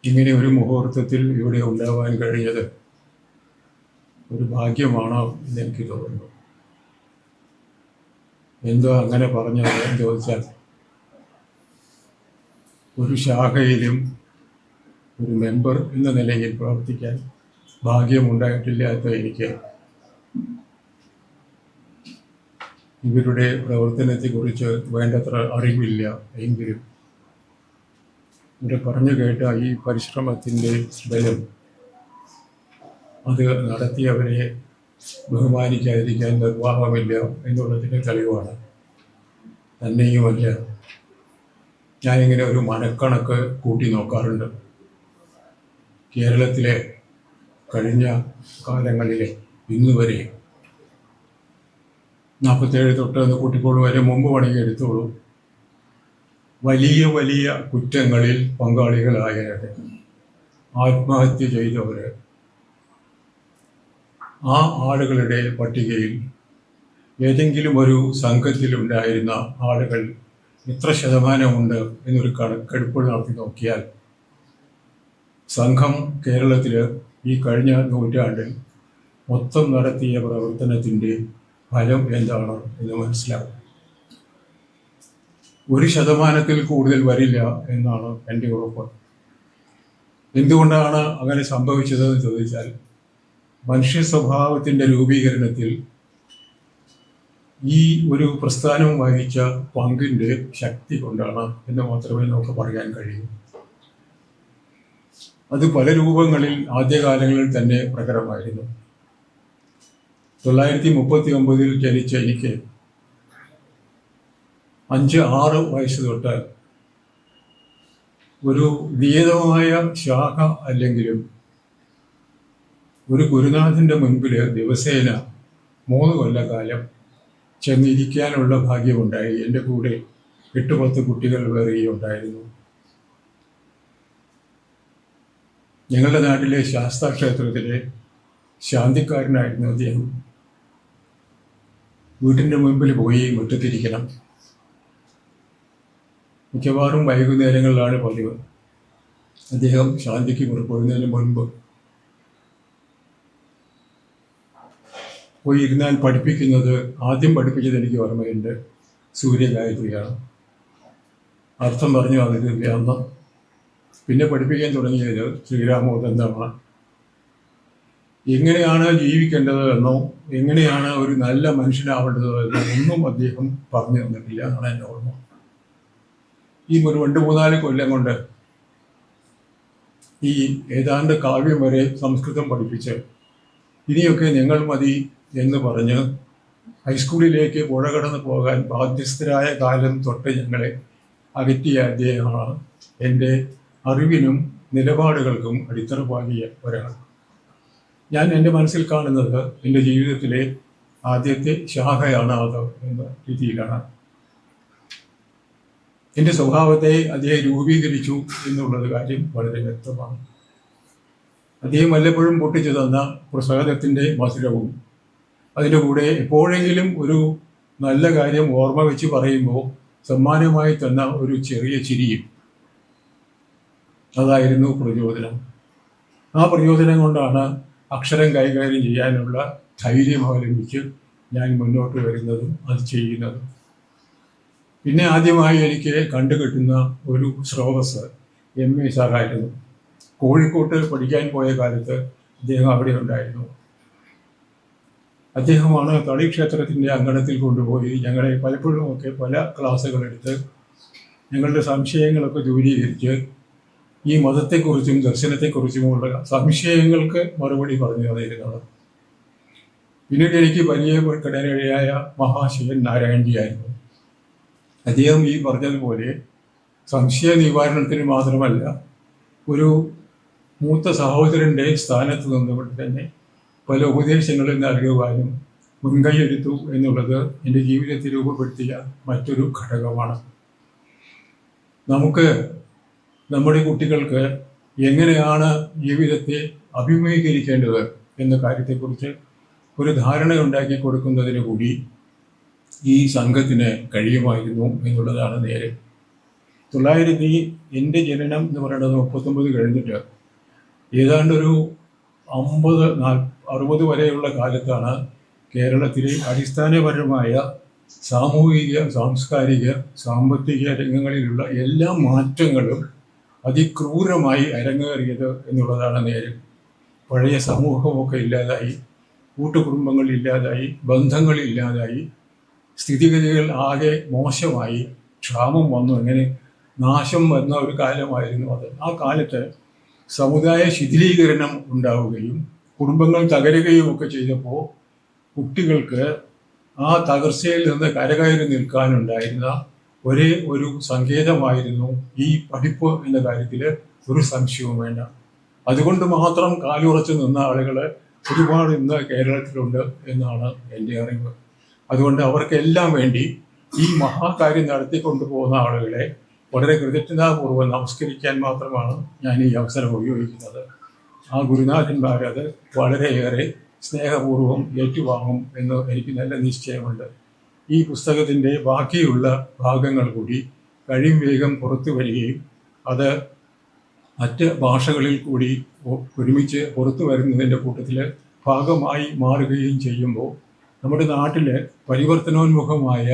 ഇങ്ങനെ ഒരു മുഹൂർത്തത്തിൽ ഇവിടെ ഉണ്ടാവാൻ കഴിഞ്ഞത് ഒരു ഭാഗ്യമാണോ എന്ന് എനിക്ക് തോന്നുന്നു. എന്തോ അങ്ങനെ പറഞ്ഞത് എന്ന് ചോദിച്ചാൽ, ഒരു ശാഖയിലും ഒരു മെമ്പർ എന്ന നിലയിൽ പ്രവർത്തിക്കാൻ ഭാഗ്യമുണ്ടായിട്ടില്ലാത്ത എനിക്ക് ഇവരുടെ പ്രവർത്തനത്തെക്കുറിച്ച് വേണ്ടത്ര അറിവില്ല. എങ്കിലും ഇവിടെ പറഞ്ഞു കേട്ട ഈ പരിശ്രമത്തിൻ്റെ ബലം അത് നടത്തിയവരെ ബഹുമാനിക്കാതിരിക്കാൻ നിർവാഹമില്ല എന്നുള്ളതിൻ്റെ തെളിവാണ്. തന്നെയുമല്ല, ഞാനിങ്ങനെ ഒരു മനക്കണക്ക് കൂട്ടി നോക്കാറുണ്ട്. കേരളത്തിലെ കഴിഞ്ഞ കാലങ്ങളിലെ ഇന്നുവരെ 47 തൊട്ട് കൂട്ടിക്കോളൂ വരെ മുമ്പ് പണിക്ക് എടുത്തോളൂ, വലിയ വലിയ കുറ്റങ്ങളിൽ പങ്കാളികളായവരെ, ആത്മഹത്യ ചെയ്തവർ, ആ ആളുകളുടെ പട്ടികയിൽ ഏതെങ്കിലും ഒരു സംഘത്തിലുണ്ടായിരുന്ന ആളുകൾ എത്ര ശതമാനമുണ്ട് എന്നൊരു കണക്കെടുപ്പ് നടത്തി നോക്കിയാൽ സംഘം കേരളത്തിൽ ഈ കഴിഞ്ഞ നൂറ്റാണ്ടിൽ മൊത്തം നടത്തിയ പ്രവർത്തനത്തിൻ്റെ ഫലം എന്താണ് എന്ന് മനസ്സിലാവും. 1% കൂടുതൽ വരില്ല എന്നാണ് എൻ്റെ ഉറപ്പ്. എന്തുകൊണ്ടാണ് അങ്ങനെ സംഭവിച്ചതെന്ന് ചോദിച്ചാൽ, മനുഷ്യ സ്വഭാവത്തിൻ്റെ രൂപീകരണത്തിൽ ഈ ഒരു പ്രസ്ഥാനം വഹിച്ച പങ്കിൻ്റെ ശക്തി കൊണ്ടാണ് എന്ന് മാത്രമേ നമുക്ക് പറയാൻ കഴിയൂ. അത് പല രൂപങ്ങളിൽ ആദ്യകാലങ്ങളിൽ തന്നെ പ്രകടമായിരുന്നു. 939 ജനിച്ച എനിക്ക് 5-6 വയസ്സ് തൊട്ട് ഒരു നിയതമായ ശാഖ അല്ലെങ്കിലും ഒരു ഗുരുനാഥൻ്റെ മുൻപിൽ ദിവസേന 3 കൊല്ലക്കാലം ചെന്നിരിക്കാനുള്ള ഭാഗ്യമുണ്ടായി. എൻ്റെ കൂടെ 8-10 കുട്ടികൾ വേറെയും ഉണ്ടായിരുന്നു. ഞങ്ങളുടെ നാട്ടിലെ ശാസ്താ ക്ഷേത്രത്തിലെ ശാന്തിക്കാരനായിരുന്നു അദ്ദേഹം. വീട്ടിൻ്റെ മുൻപിൽ പോയി മുറ്റത്തിരിക്കണം. മിക്കവാറും വൈകുന്നേരങ്ങളിലാണ് പതിവ്. അദ്ദേഹം ശാന്തിക്ക് പുറപ്പെടുന്നതിന് മുൻപ് പോയി ഇരുന്നാൽ പഠിപ്പിക്കുന്നത്, ആദ്യം പഠിപ്പിച്ചത് എനിക്ക് ഓർമ്മയുണ്ട്, സൂര്യഗായത്രിയാണ്. അർത്ഥം പറഞ്ഞു അതിൻ്റെ അന്ന്. പിന്നെ പഠിപ്പിക്കാൻ തുടങ്ങിയത് ശ്രീരാമോദന്തമാണ്. എങ്ങനെയാണ് ജീവിക്കേണ്ടത് എന്നോ എങ്ങനെയാണ് ഒരു നല്ല മനുഷ്യനാവേണ്ടത് എന്നോ ഒന്നും അദ്ദേഹം പറഞ്ഞു തന്നിട്ടില്ല എന്നാണ് എൻ്റെ ഓർമ്മ. ഈ ഒരു 2-3 കൊല്ലം കൊണ്ട് ഈ ഏതാണ്ട് കാവ്യം വരെ സംസ്കൃതം പഠിപ്പിച്ച് ഇനിയൊക്കെ ഞങ്ങൾ മതി എന്ന് പറഞ്ഞ് ഹൈസ്കൂളിലേക്ക് പുഴ കടന്ന് പോകാൻ ബാധ്യസ്ഥരായ കാലം തൊട്ട് ഞങ്ങളെ അകറ്റിയ അദ്ദേഹമാണ് എൻ്റെ അറിവിനും നിലപാടുകൾക്കും അടിത്തറ പാകിയ ഒരാൾ. ഞാൻ എൻ്റെ മനസ്സിൽ കാണുന്നത് എൻ്റെ ജീവിതത്തിലെ ആദ്യത്തെ ശാഖയാണ് അത് എന്ന രീതിയിലാണ്. എൻ്റെ സ്വഭാവത്തെ അദ്ദേഹം രൂപീകരിച്ചു എന്നുള്ളത് കാര്യം വളരെ വ്യക്തമാണ്. അദ്ദേഹം വല്ലപ്പോഴും പൊട്ടിച്ചു തന്ന പ്രസാദത്തിൻ്റെ മധുരവും അതിൻ്റെ കൂടെ എപ്പോഴെങ്കിലും ഒരു നല്ല കാര്യം ഓർമ്മ വെച്ച് പറയുമ്പോൾ സമ്മാനമായി തന്ന ഒരു ചെറിയ ചിരിയും, അതായിരുന്നു പ്രചോദനം. ആ പ്രചോദനം കൊണ്ടാണ് അക്ഷരം കൈകാര്യം ചെയ്യാനുള്ള ധൈര്യം അവലംബിച്ച് ഞാൻ മുന്നോട്ട് വരുന്നതും അത് ചെയ്യുന്നതും. പിന്നെ ആദ്യമായി എനിക്ക് കണ്ടുകിട്ടുന്ന ഒരു സ്രോതസ് MA സാറായിരുന്നു. കോഴിക്കോട്ട് പഠിക്കാൻ പോയ കാലത്ത് അദ്ദേഹം അവിടെ ഉണ്ടായിരുന്നു. അദ്ദേഹമാണ് തളി ക്ഷേത്രത്തിൻ്റെ അങ്കണത്തിൽ കൊണ്ടുപോയി ഞങ്ങളെ പലപ്പോഴുമൊക്കെ പല ക്ലാസ്സുകളെടുത്ത് ഞങ്ങളുടെ സംശയങ്ങളൊക്കെ ദൂരീകരിച്ച് ഈ മതത്തെക്കുറിച്ചും ദർശനത്തെക്കുറിച്ചുമുള്ള സംശയങ്ങൾക്ക് മറുപടി പറഞ്ഞു തന്നിരുന്നത്. പിന്നീട് എനിക്ക് പരിചയപ്പെടാനിടയായ മഹാശിവൻ നാരായൺജിയായിരുന്നു. അദ്ദേഹം ഈ പറഞ്ഞതുപോലെ സംശയ നിവാരണത്തിന് മാത്രമല്ല, ഒരു മൂത്ത സഹോദരൻ്റെ സ്ഥാനത്ത് നിന്നുകൊണ്ട് തന്നെ പല ഉപദേശങ്ങളും നൽകുവാനും മുൻകൈയെടുത്തു എന്നുള്ളത് എൻ്റെ ജീവിതത്തിൽ രൂപപ്പെടുത്തിയ മറ്റൊരു ഘടകമാണ്. നമുക്ക് നമ്മുടെ കുട്ടികൾക്ക് എങ്ങനെയാണ് ജീവിതത്തെ അഭിമുഖീകരിക്കേണ്ടത് എന്ന കാര്യത്തെക്കുറിച്ച് ഒരു ധാരണ ഉണ്ടാക്കി കൊടുക്കുന്നതിന് കൂടി ഈ സംഘത്തിന് കഴിയുമായിരുന്നു എന്നുള്ളതാണ് നേരെ. എൻ്റെ ജനനം എന്ന് പറയുന്നത് 39 കഴിഞ്ഞിട്ട് ഏതാണ്ടൊരു 60 വരെയുള്ള കാലത്താണ് കേരളത്തിലെ അടിസ്ഥാനപരമായ സാമൂഹിക, സാംസ്കാരിക, സാമ്പത്തിക രംഗങ്ങളിലുള്ള എല്ലാ മാറ്റങ്ങളും അതിക്രൂരമായി അരങ്ങേറിയത് എന്നുള്ളതാണ് നേരെ. പഴയ സമൂഹമൊക്കെ ഇല്ലാതായി, കൂട്ടുകുടുംബങ്ങളില്ലാതായി, ബന്ധങ്ങളില്ലാതായി, സ്ഥിതിഗതികൾ ആകെ മോശമായി, ക്ഷാമം വന്നു, അങ്ങനെ നാശം വന്ന ഒരു കാലമായിരുന്നു അത്. ആ കാലത്ത് സമുദായ ശിഥിലീകരണം ഉണ്ടാവുകയും കുടുംബങ്ങൾ തകരുകയും ഒക്കെ ചെയ്തപ്പോൾ കുട്ടികൾക്ക് ആ തകർച്ചയിൽ നിന്ന് കരകയറി നിൽക്കാനുണ്ടായിരുന്ന ഒരേ ഒരു സങ്കേതമായിരുന്നു ഈ പഠിപ്പ് എന്ന കാര്യത്തിൽ ഒരു സംശയവും വേണ്ട. അതുകൊണ്ട് മാത്രം കാലുറച്ച് നിന്ന ആളുകൾ ഒരുപാട് ഇന്ന് കേരളത്തിലുണ്ട് എന്നാണ് എൻ്റെ അറിവ്. അതുകൊണ്ട് അവർക്കെല്ലാം വേണ്ടി ഈ മഹാകാര്യം നടത്തിക്കൊണ്ടു പോകുന്ന ആളുകളെ വളരെ കൃതജ്ഞതാപൂർവ്വം നമസ്കരിക്കാൻ മാത്രമാണ് ഞാൻ ഈ അവസരം ഉപയോഗിക്കുന്നത്. ആ ഗുരുനാഥന്മാരത് വളരെയേറെ സ്നേഹപൂർവ്വം ഏറ്റുവാങ്ങും എന്ന് എനിക്ക് നല്ല നിശ്ചയമുണ്ട്. ഈ പുസ്തകത്തിൻ്റെ ബാക്കിയുള്ള ഭാഗങ്ങൾ കൂടി കഴിയും വേഗം പുറത്തു വരികയും അത് മറ്റ് ഭാഷകളിൽ കൂടി ഒരുമിച്ച് പുറത്തു വരുന്നതിൻ്റെ കൂട്ടത്തിൽ ഭാഗമായി മാറുകയും ചെയ്യുമ്പോൾ നമ്മുടെ നാട്ടിൽ പരിവർത്തനോന്മുഖമായ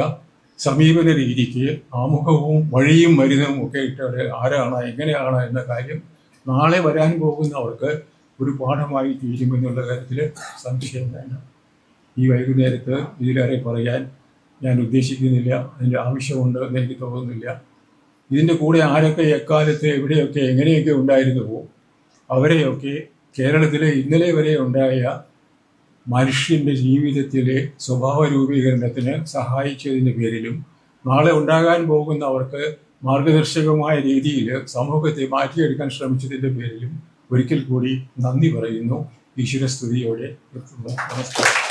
സമീപന രീതിക്ക് ആമുഖവും വഴിയും മരുന്നും ഒക്കെ ഇട്ട് ആരാണ് എങ്ങനെയാണ് എന്ന കാര്യം നാളെ വരാൻ പോകുന്നവർക്ക് ഒരു പാഠമായി തീരുമെന്നുള്ള കാര്യത്തിൽ സംശയം വേണ്ട. ഈ വൈകുന്നേരത്ത് ഇതിലേറെ പറയാൻ ഞാൻ ഉദ്ദേശിക്കുന്നില്ല, അതിൻ്റെ ആവശ്യമുണ്ട് എന്ന് എനിക്ക് തോന്നുന്നില്ല. ഇതിൻ്റെ കൂടെ ആരൊക്കെ എക്കാലത്ത് എവിടെയൊക്കെ എങ്ങനെയൊക്കെ ഉണ്ടായിരുന്നുവോ അവരെയൊക്കെ കേരളത്തിലെ ഇന്നലെ വരെ ഉണ്ടായ മനുഷ്യൻ്റെ ജീവിതത്തിലെ സ്വഭാവ രൂപീകരണത്തിന് സഹായിച്ചതിൻ്റെ പേരിലും നാളെ ഉണ്ടാകാൻ പോകുന്നവർക്ക് മാർഗദർശകമായ രീതിയിൽ സമൂഹത്തെ മാറ്റിയെടുക്കാൻ ശ്രമിച്ചതിൻ്റെ പേരിലും ഒരിക്കൽ കൂടി നന്ദി പറയുന്നു. ഈശ്വരസ്തുതിയോടെ നിർത്തുന്നു. നമസ്കാരം.